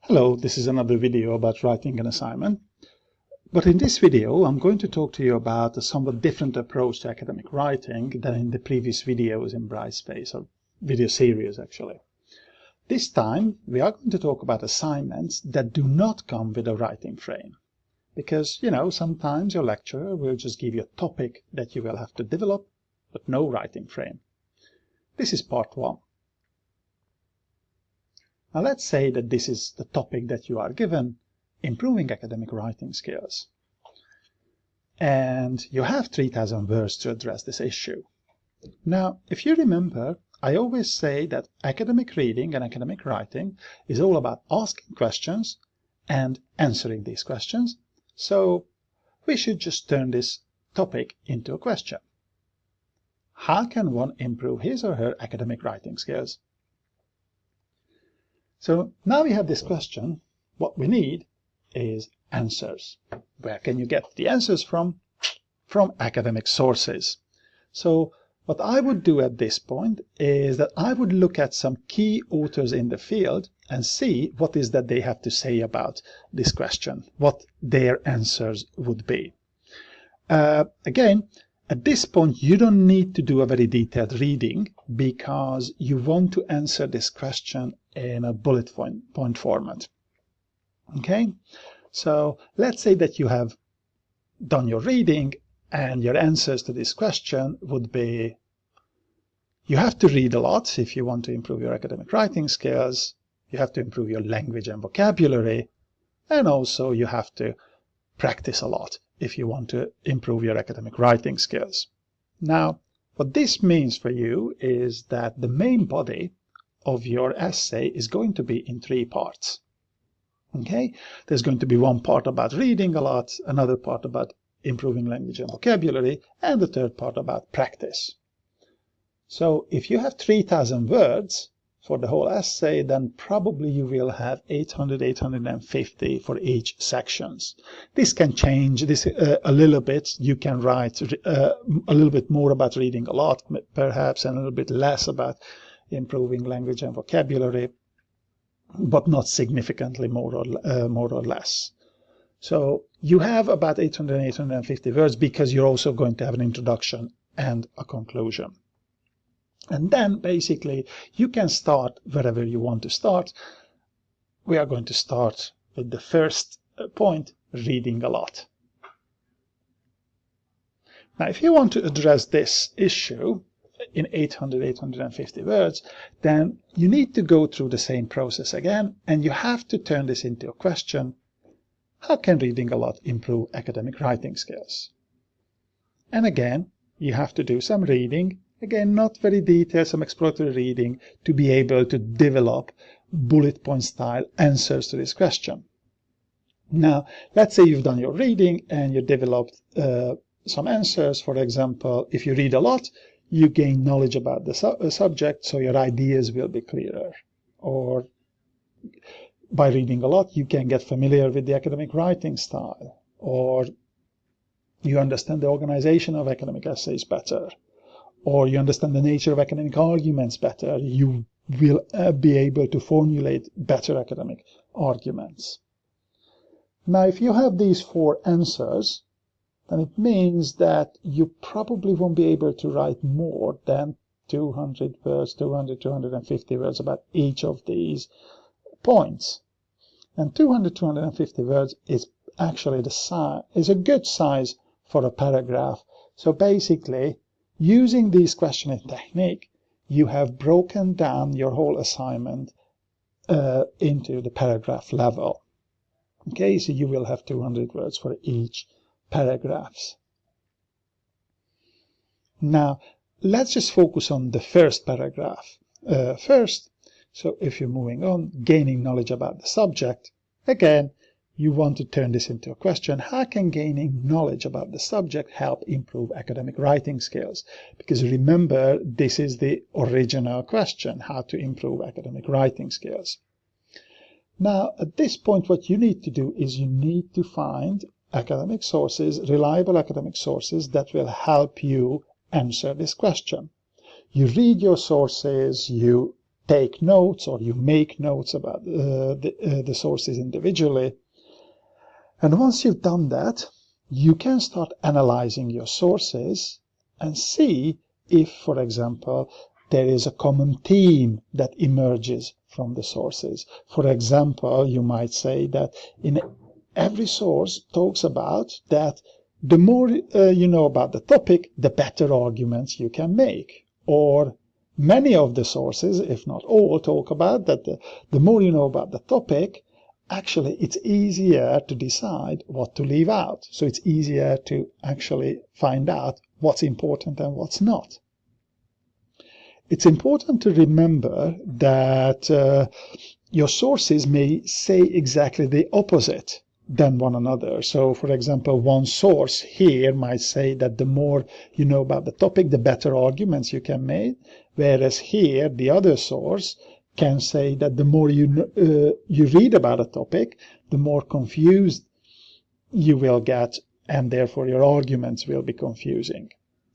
Hello, this is another video about writing an assignment. But in this video, I'm going to talk to you about a somewhat different approach to academic writing than in the previous videos in Brightspace, or video series actually. This time, we are going to talk about assignments that do not come with a writing frame. Because, sometimes your lecturer will just give you a topic that you will have to develop, but no writing frame. This is part one. Now let's say that this is the topic that you are given, improving academic writing skills. And you have 3,000 words to address this issue. Now, if you remember, I always say that academic reading and academic writing is all about asking questions and answering these questions. So we should just turn this topic into a question. How can one improve his or her academic writing skills? So now we have this question. What we need is answers. Where can you get the answers from? From academic sources. So what I would do at this point is that I would look at some key authors in the field and see what is that they have to say about this question, what their answers would be. Again, at this point, you don't need to do a very detailed reading because you want to answer this question in a bullet point format. Okay, so let's say that you have done your reading and your answers to this question would be: you have to read a lot if you want to improve your academic writing skills, you have to improve your language and vocabulary, and also you have to practice a lot if you want to improve your academic writing skills. Now, what this means for you is that the main body of your essay is going to be in 3 parts. Okay? There's going to be one part about reading a lot, another part about improving language and vocabulary, and the third part about practice. So if you have 3,000 words for the whole essay, then probably you will have 800, 850 for each sections. This can change this a little bit. You can write a little bit more about reading a lot, perhaps, and a little bit less about improving language and vocabulary, but not significantly more or less. So you have about 800, 850 words because you're also going to have an introduction and a conclusion. And then basically you can start wherever you want to start. We are going to start with the first point, reading a lot. Now, if you want to address this issue in 800, 850 words, then you need to go through the same process again, and you have to turn this into a question: how can reading a lot improve academic writing skills? And again, you have to do some reading. Again, not very detailed, some exploratory reading to be able to develop bullet point style answers to this question. Now, let's say you've done your reading and you developed some answers. For example, if you read a lot, you gain knowledge about the subject, so your ideas will be clearer. Or by reading a lot, you can get familiar with the academic writing style, or you understand the organization of academic essays better, or you understand the nature of academic arguments better. You will be able to formulate better academic arguments. Now, if you have these 4 answers, then it means that you probably won't be able to write more than 200 words, 200, 250 words about each of these points. And 200, 250 words is actually is a good size for a paragraph. So basically, using this questioning technique, you have broken down your whole assignment into the paragraph level. Okay, so you will have 200 words for each paragraphs. Now, let's just focus on the first paragraph first. So if you're moving on, gaining knowledge about the subject, again, you want to turn this into a question: how can gaining knowledge about the subject help improve academic writing skills? Because remember, this is the original question: how to improve academic writing skills. Now, at this point, what you need to do is you need to find academic sources, reliable academic sources that will help you answer this question. You read your sources, you take notes or you make notes about the sources individually. And once you've done that, you can start analyzing your sources and see if, for example, there is a common theme that emerges from the sources. For example, you might say that in every source talks about that the more you know about the topic, the better arguments you can make. Or many of the sources, if not all, talk about that the more you know about the topic, actually it's easier to decide what to leave out. So it's easier to actually find out what's important and what's not. It's important to remember that your sources may say exactly the opposite than one another. So, for example, one source here might say that the more you know about the topic, the better arguments you can make, whereas here the other source can say that the more you read about a topic, the more confused you will get, and therefore your arguments will be confusing.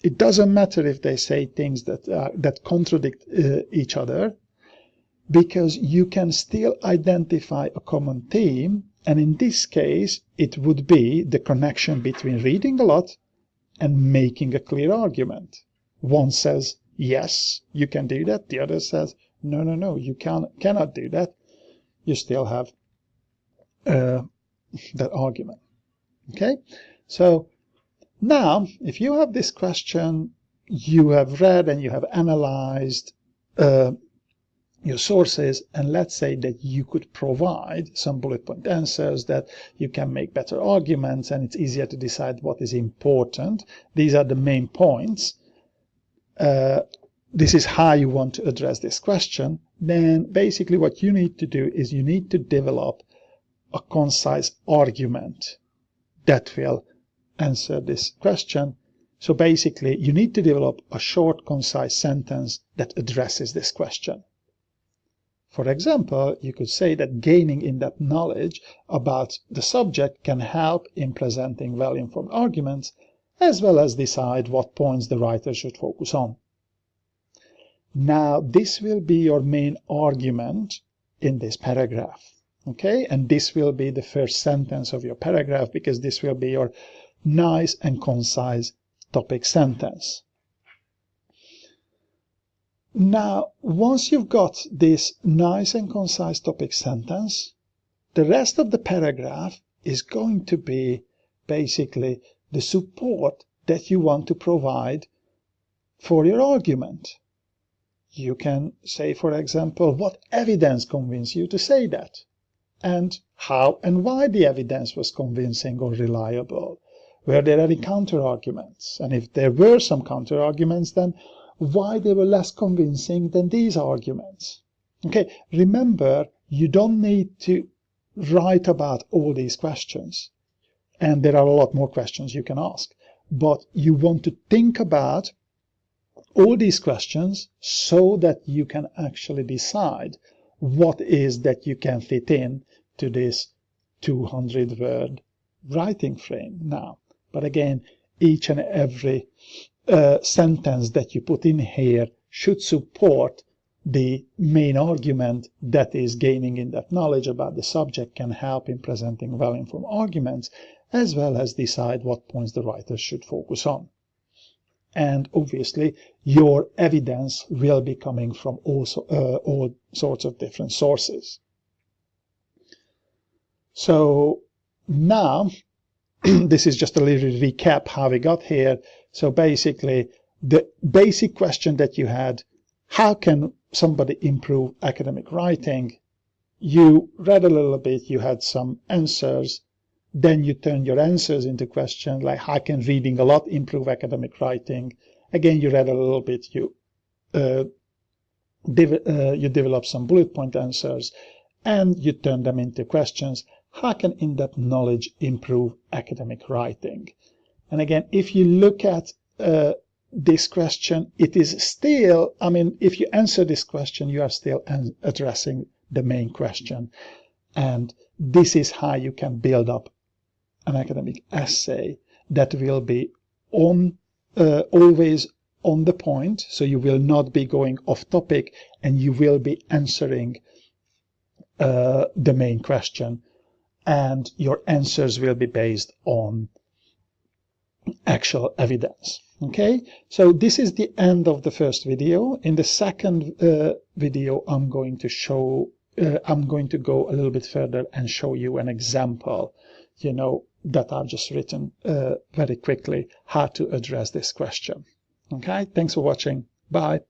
It doesn't matter if they say things that contradict each other, because you can still identify a common theme, and in this case it would be the connection between reading a lot and making a clear argument. One says, yes, you can do that. The other says, no, you cannot do that. You still have that argument. Okay, so now, if you have this question, you have read and you have analyzed your sources, and let's say that you could provide some bullet point answers that you can make better arguments and it's easier to decide what is important. These are the main points. This is how you want to address this question. Then basically what you need to do is you need to develop a concise argument that will answer this question. So basically, you need to develop a short, concise sentence that addresses this question. For example, you could say that gaining in-depth knowledge about the subject can help in presenting well-informed arguments, as well as decide what points the writer should focus on. Now, this will be your main argument in this paragraph. Okay, and this will be the first sentence of your paragraph, because this will be your nice and concise topic sentence. Now, once you've got this nice and concise topic sentence, the rest of the paragraph is going to be basically the support that you want to provide for your argument. You can say, for example, what evidence convinced you to say that, and how and why the evidence was convincing or reliable. Were there any counter-arguments? And if there were some counter-arguments, then why they were less convincing than these arguments? Okay, remember, you don't need to write about all these questions. And there are a lot more questions you can ask. But you want to think about all these questions so that you can actually decide what is that you can fit in to this 200-word writing frame now. But again, each and every sentence that you put in here should support the main argument, that is, gaining in-depth knowledge about the subject can help in presenting well-informed arguments, as well as decide what points the writer should focus on. And obviously, your evidence will be coming from all sorts of different sources. So now, this is just a little recap how we got here. So basically, the basic question that you had, how can somebody improve academic writing? You read a little bit, you had some answers, then you turned your answers into questions like, how can reading a lot improve academic writing? Again, you read a little bit, you developed some bullet point answers, and you turned them into questions. How can in-depth knowledge improve academic writing? And again, if you look at this question, it is still, if you answer this question, you are still addressing the main question. And this is how you can build up an academic essay that will be always on the point, so you will not be going off topic, and you will be answering the main question, and your answers will be based on actual evidence. Okay, so this is the end of the first video. In the second video, I'm going to go a little bit further and show you an example, that I've just written very quickly, how to address this question. Okay, thanks for watching. Bye.